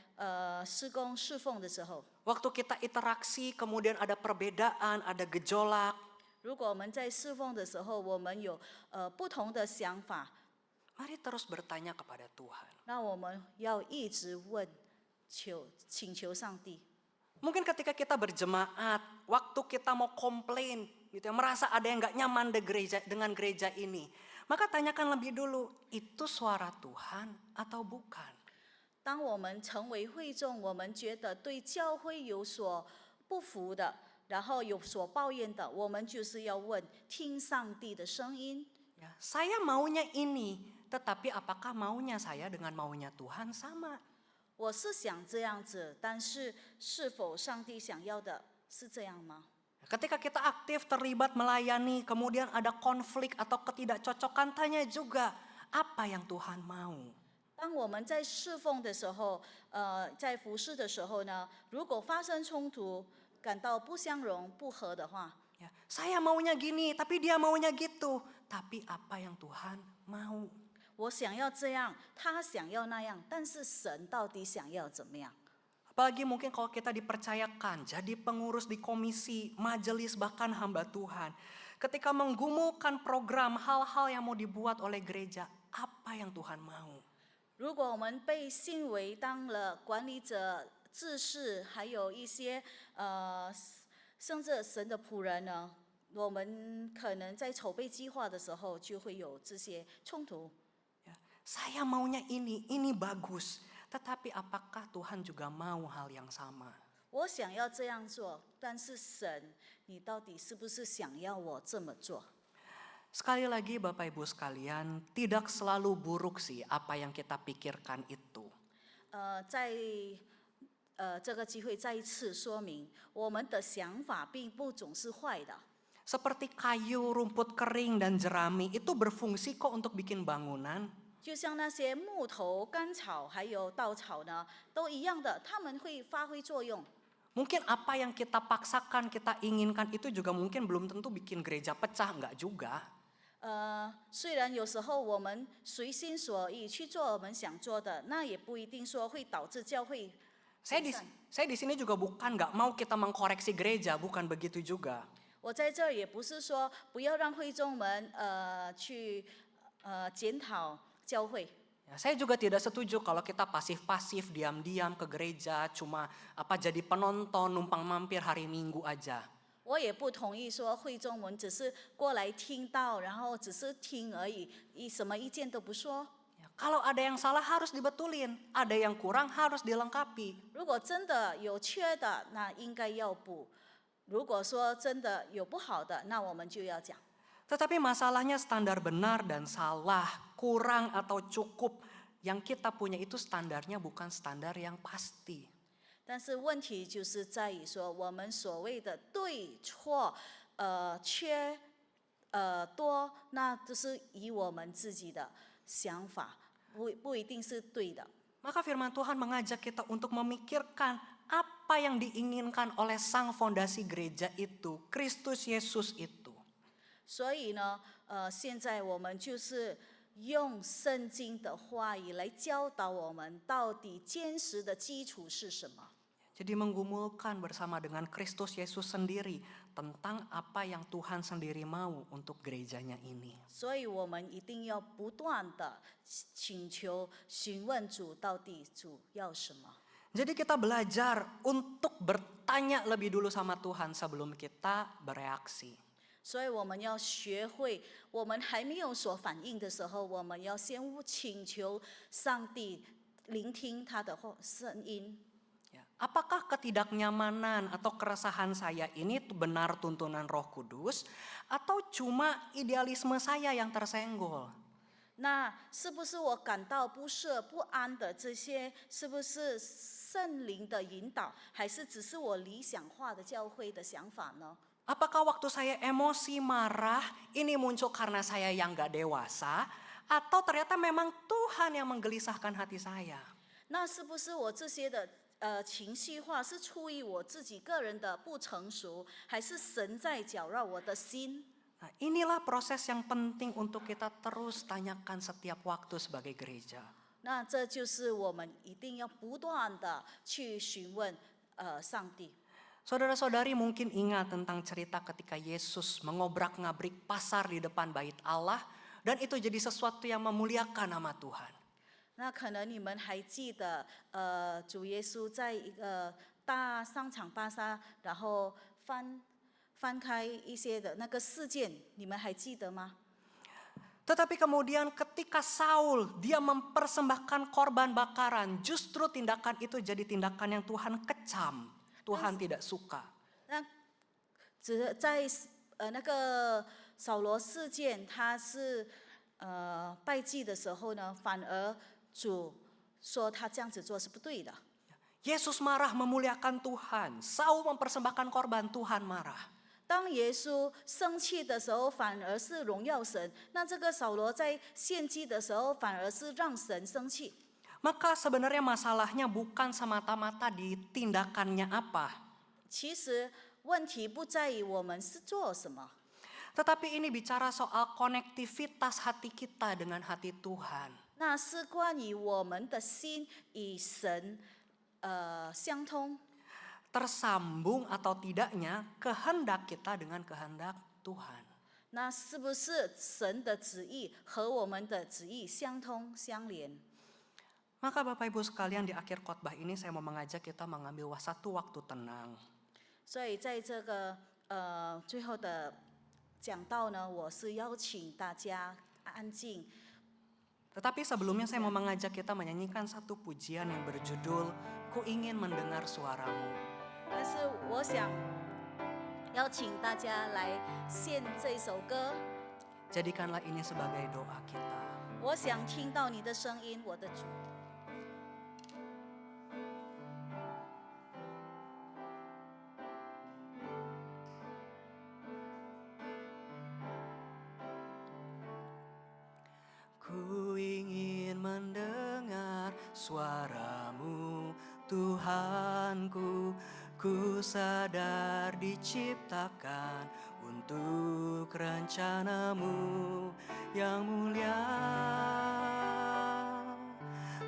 施工侍奉的时候， waktu kita interaksi kemudian ada perbedaan, ada gejolak. 如果我们在侍奉的时候，我们有不同的想法， Mari terus bertanya kepada Tuhan. 那我们要一直请求上帝。 Mungkin ketika kita berjemaat, waktu kita mau komplain, gitu ya, merasa ada yang nggak nyaman dengan gereja ini, maka tanyakan lebih dulu, itu suara Tuhan atau bukan? 当我们成为会众，我们觉得对教会有所不服的，然后有所抱怨的，我们就是要问：听上帝的声音。 Ya, saya maunya ini, tetapi apakah maunya saya dengan maunya Tuhan sama? 我是想这样子，但是是否上帝想要的是这样吗？ Ketika kita aktif terlibat melayani, kemudian ada konflik atau ketidakcocokan, tanya juga apa yang Tuhan mau. 当我们在侍奉的时候，在服侍的时候呢，如果发生冲突，感到不相容、不合的话， Ya, saya maunya gini, tapi dia maunya gitu. Tapi apa yang Tuhan mau? 我想要这样，他想要那样，但是神到底想要怎么样？ Apalagi mungkin kalau kita dipercayakan jadi pengurus di komisi, majelis, bahkan hamba Tuhan. Ketika menggumulkan program hal-hal yang mau dibuat oleh gereja, apa yang Tuhan mau? 如果我们被信为当了管理者、治事，还有一些甚至神的仆人呢，我们可能在筹备计划的时候就会有这些冲突。 Ya, saya maunya ini bagus. Tetapi apakah Tuhan juga mau hal yang sama? 我想要这样做，但是神，你到底是不是想要我这么做？ Sekali lagi Bapak Ibu sekalian, tidak selalu buruk sih apa yang kita pikirkan itu. 在这个机会再一次说明，我们的想法并不总是坏的。 Seperti kayu, rumput kering, dan jerami itu berfungsi kok untuk bikin bangunan. 就像那些木头、干草还有稻草呢，都一样的，它们会发挥作用。 Mungkin apa yang kita paksakan, kita inginkan itu juga mungkin belum tentu bikin gereja pecah, enggak juga. 虽然有时候我们随心所欲去做我们想做的，那也不一定说会导致教会 Saya di sini juga bukan nggak mau kita mengkoreksi gereja, bukan begitu juga. 我在这儿也不是说不要让会众们去检讨教会。 Ya, saya juga tidak setuju kalau kita pasif-pasif, diam-diam ke gereja, cuma jadi penonton, numpang mampir hari Minggu aja. 我也不同意说会众们只是过来听到，然后只是听而已，什么意见都不说。 Ya, kalau ada yang salah harus dibetulin, ada yang kurang harus dilengkapi. 如果真的有缺的，那应该要补；如果说真的有不好的，那我们就要讲。 Tetapi masalahnya standar benar dan salah, kurang atau cukup, yang kita punya itu standarnya bukan standar yang pasti. 但是问题就是在于说，我们所谓的对错，缺，多，那都是以我们自己的想法，不一定是对的。 Maka firman Tuhan mengajak kita untuk memikirkan apa yang diinginkan oleh sang fondasi gereja itu, Kristus Yesus itu. 所以呢，现在我们就是用圣经的话语来教导我们，到底坚实的基础是什么。 Jadi menggumulkan bersama dengan Kristus Yesus sendiri tentang apa yang Tuhan sendiri mau untuk gerejanya ini. 所以我们一定要不断的请求、询问主，到底主要什么。 Jadi kita belajar untuk bertanya lebih dulu sama Tuhan sebelum kita bereaksi. 所以我们要学会，我们还没有所反应的时候，我们要先请求上帝聆听他的声音。 Ya, apakah ketidaknyamanan atau keresahan saya ini benar tuntunan Roh Kudus atau cuma idealisme saya yang tersenggol? 那是不是我感到不适、不安的这些，是不是圣灵的引导，还是只是我理想化的教会的想法呢？ Apakah waktu saya emosi, marah, ini muncul karena saya yang gak dewasa? Atau ternyata memang Tuhan yang menggelisahkan hati saya? 那是不是我这些的情绪化是出于我自己个人的不成熟，还是神在搅扰我的心？ Nah, inilah proses yang penting untuk kita terus tanyakan setiap waktu sebagai gereja. 那这就是我们一定要不断的去询问上帝。 Saudara-saudari mungkin ingat tentang cerita ketika Yesus mengobrak-ngabrik pasar di depan bait Allah dan itu jadi sesuatu yang memuliakan nama Tuhan. 那可能你们还记得，主耶稣在一个大商场巴沙，然后翻开一些的那个事件，你们还记得吗？ Tetapi kemudian ketika Saul dia mempersembahkan korban bakaran, justru tindakan itu jadi tindakan yang Tuhan kecam, Tuhan tidak suka. 那只在那个扫罗事件，他是拜祭的时候呢，反而主说他这样子做是不对的。 Yesus marah memuliakan Tuhan, Saul mempersembahkan korban, Tuhan marah. 当耶稣生气的时候，反而是荣耀神；那这个扫罗在献祭的时候，反而是让神生气。 Maka sebenarnya masalahnya bukan semata-mata di tindakannya apa. 其实问题不在于我们是做什么， Tetapi ini bicara soal konektivitas hati kita dengan hati Tuhan. 那是关于我们的心与神相通， Tersambung atau tidaknya kehendak kita dengan kehendak Tuhan. 那是不是神的旨意和我们的旨意相通相连？ Maka Bapak Ibu sekalian, di akhir khotbah ini saya mau mengajak kita mengambil satu waktu tenang. 所以在这个最后的讲道呢，我是邀请大家安静。 Tetapi sebelumnya saya mau mengajak kita menyanyikan satu pujian yang berjudul Ku ingin mendengar suaramu. 但是我想邀请大家来献这首歌。 Jadikanlah ini sebagai doa kita. 我想听到你的声音，我的主。 Ku ingin mendengar suaramu, Tuhanku. Ku sadar diciptakan untuk rencanamu yang mulia.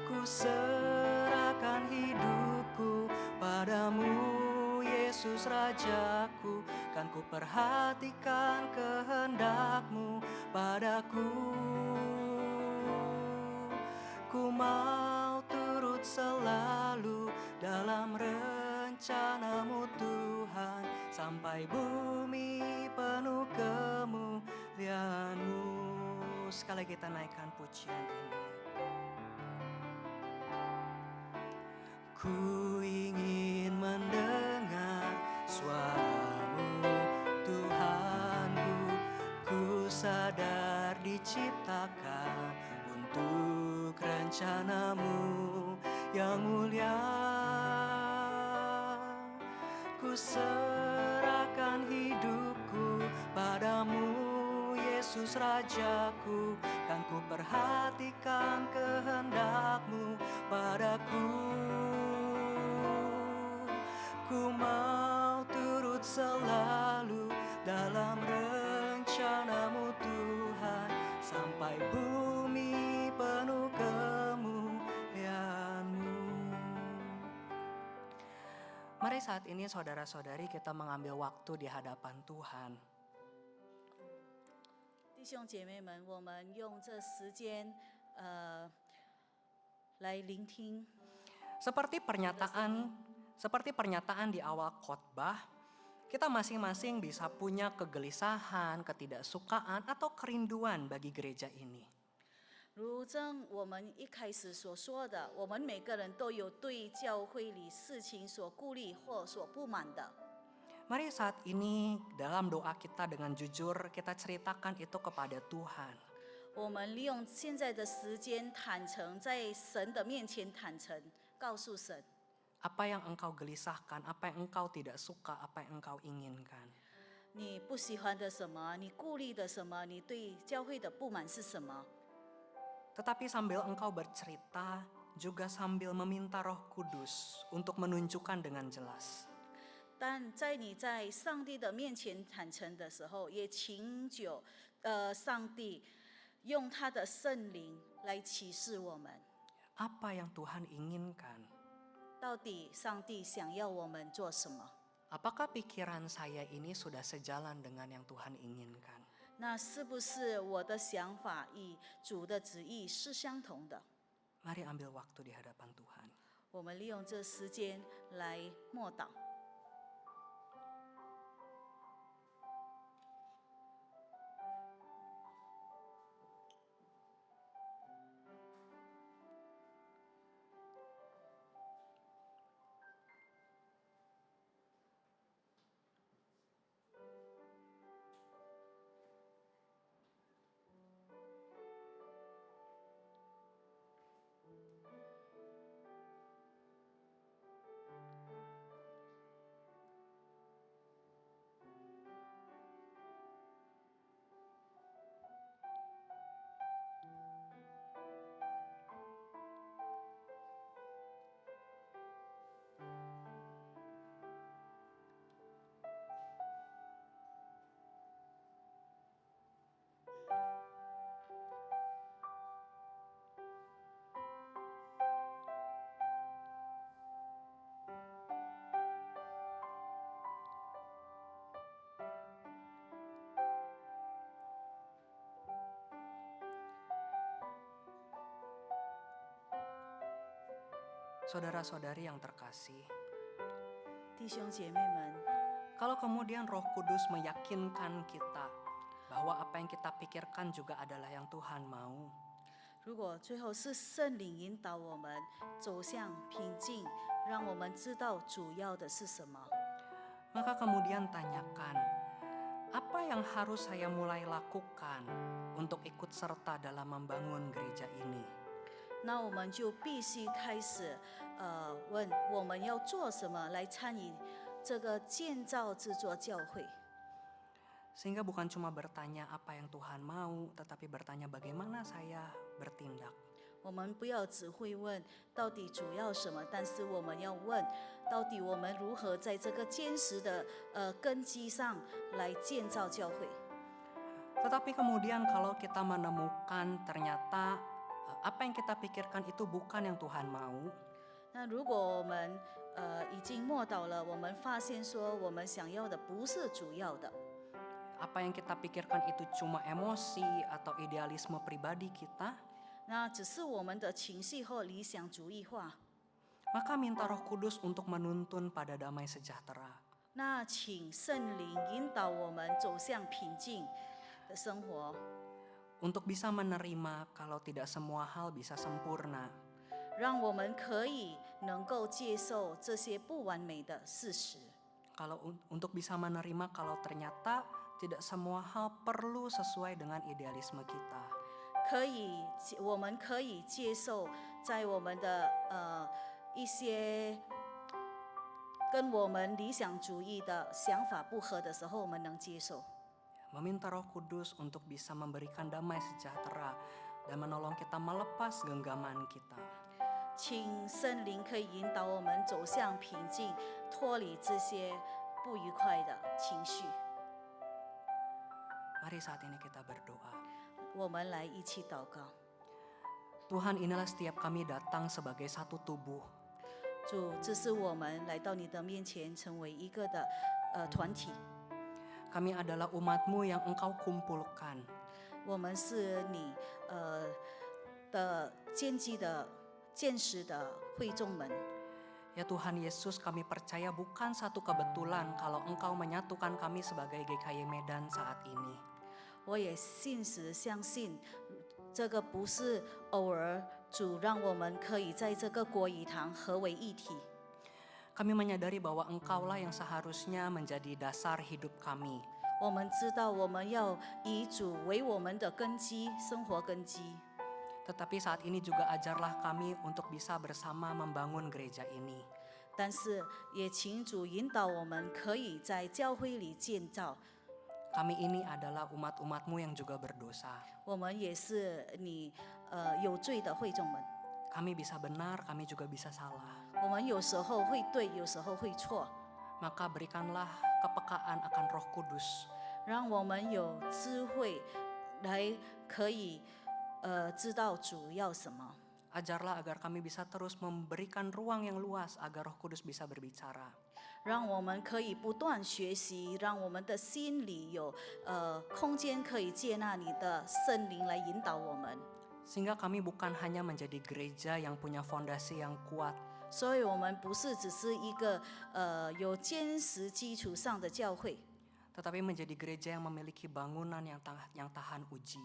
Ku serahkan hidupku padamu, Yesus Rajaku. Kan ku perhatikan kehendakmu padaku. Ku mau turut selalu dalam rencanamu Tuhan, sampai bumi penuh kemuliaan-Mu. Sekali kita naikkan pujian ini. Ku ingin mendengar suaramu, Tuhanku. Ku sadar diciptakan untuk rencanamu yang mulia. Ku serahkan hidupku padamu, Yesus Rajaku. Kan ku perhatikan kehendakmu padaku. Ku mau turut selalu dalam rencanamu Tuhan, sampai bumi penuh kemuliaan-Mu. Mari saat ini saudara-saudari kita mengambil waktu di hadapan Tuhan. 弟兄姐妹们，我们用这时间，来聆听。 Seperti pernyataan di awal khotbah, kita masing-masing bisa punya kegelisahan, ketidaksukaan, atau kerinduan bagi gereja ini. 如正我们一开始所说的，我们每个人都有对教会里事情所顾虑或所不满的。 Mari saat ini dalam doa kita dengan jujur kita ceritakan itu kepada Tuhan. 我们利用现在的时间，坦诚在神的面前坦诚，告诉神， Apa yang engkau gelisahkan, apa yang engkau tidak suka, apa yang engkau inginkan. 你不喜欢的什么，你顾虑的什么，你对教会的不满是什么。 Tetapi sambil engkau bercerita, juga sambil meminta Roh Kudus untuk menunjukkan dengan jelas. 但在你在上帝的面前坦诚的时候，也请求上帝用他的圣灵来启示我们， Apa yang Tuhan inginkan? 到底上帝想要我们做什么？ Apakah pikiran saya ini sudah sejalan dengan yang Tuhan inginkan? 那是不是我的想法与主的旨意是相同的？ Mari ambil waktu di hadapan Tuhan. 我们利用这时间来默祷。Saudara-saudari yang terkasih, 弟兄姐妹们， kalau kemudian Roh Kudus meyakinkan kita bahwa apa yang kita pikirkan juga adalah yang Tuhan mau, 如果最后是圣灵引导我们走向平静，让我们知道主要的是什么， maka kemudian tanyakan, apa yang harus saya mulai lakukan untuk ikut serta dalam membangun gereja ini? 那我们就必须开始，问我们要做什么来参与这个建造这座教会。 Sehingga bukan cuma bertanya apa yang Tuhan mau, tetapi bertanya bagaimana saya bertindak. 我们不要只会问到底主要什么，但是我们要问到底我们如何在这个坚实的根基上来建造教会。 Tetapi kemudian kalau kita menemukan ternyata apa yang kita pikirkan itu bukan yang Tuhan mau, 那如果我们已经默祷了，我们发现说我们想要的不是主要的， apa yang kita pikirkan itu cuma emosi atau idealisme pribadi kita, 那只是我们的情绪或理想主义化。 maka minta Roh Kudus untuk menuntun pada damai sejahtera. 那请圣灵引导我们走向平静的生活， Untuk bisa menerima kalau tidak semua hal bisa sempurna. 让我们可以能够接受这些不完美的事实。 Kalau untuk bisa menerima kalau ternyata tidak semua hal perlu sesuai dengan idealisme kita. 我们可以接受，在我们的一些跟我们理想主义的想法不合的时候，我们能接受。 Meminta Roh Kudus untuk bisa memberikan damai sejahtera dan menolong kita melepas genggaman kita. 请圣灵可以引导我们走向平静，脱离这些不愉快的情绪。 Mari saat ini kita berdoa. 我们来一起祷告。 Tuhan, inilah setiap kami datang sebagai satu tubuh. 主，这是我们来到你的面前，成为一个的团体。 Kami adalah umat-Mu yang Engkau kumpulkan. 我们是你的见识的会众们。 Ya Tuhan Yesus, kami percaya bukan satu kebetulan kalau Engkau menyatukan kami sebagai GKY Medan saat ini. 我也信实相信，这个不是偶尔，主让我们可以在这个国语堂合为一体。 Kami menyadari bahwa Engkaulah yang seharusnya menjadi dasar hidup kami. 我们知道我们要以主为我们的根基，生活根基。 Tetapi saat ini juga ajarlah kami untuk bisa bersama membangun gereja ini. 但是也请主引导我们，可以在教会里建造。 Kami ini adalah umat-umat-Mu yang juga berdosa. 我们也是你有罪的会众们。 Kami bisa benar, kami juga bisa salah. 我们有时候会对，有时候会错。 Maka berikanlah kepekaan akan Roh Kudus. 让我们有智慧来可以知道主要什么。 Ajarlah agar kami bisa terus memberikan ruang yang luas agar Roh Kudus bisa berbicara. 让我们可以不断学习，让我们的心里有空间可以接纳你的圣灵来引导我们。 Sehingga kami bukan hanya menjadi gereja yang punya fondasi yang kuat, 所以我们不是只是一个有坚实基础上的教会， tetapi menjadi gereja yang memiliki bangunan yang tahan uji.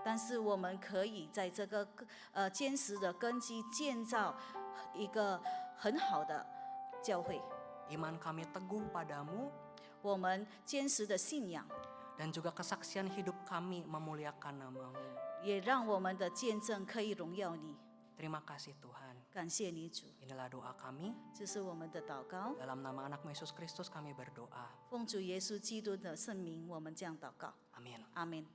但是我们可以在这个坚实的根基建造一个很好的教会。 Iman kami teguh padamu, 我们坚实的信仰， dan juga kesaksian hidup kami memuliakan nama-Mu. 也让我们的见证可以荣耀你。 Terima kasih Tuhan. 感谢你主， Inilah doa kami. 这是我们的祷告。 Dalam nama anak Yesus Kristus kami berdoa. 奉主耶稣基督的圣名，我们这样祷告， Amin. 阿门。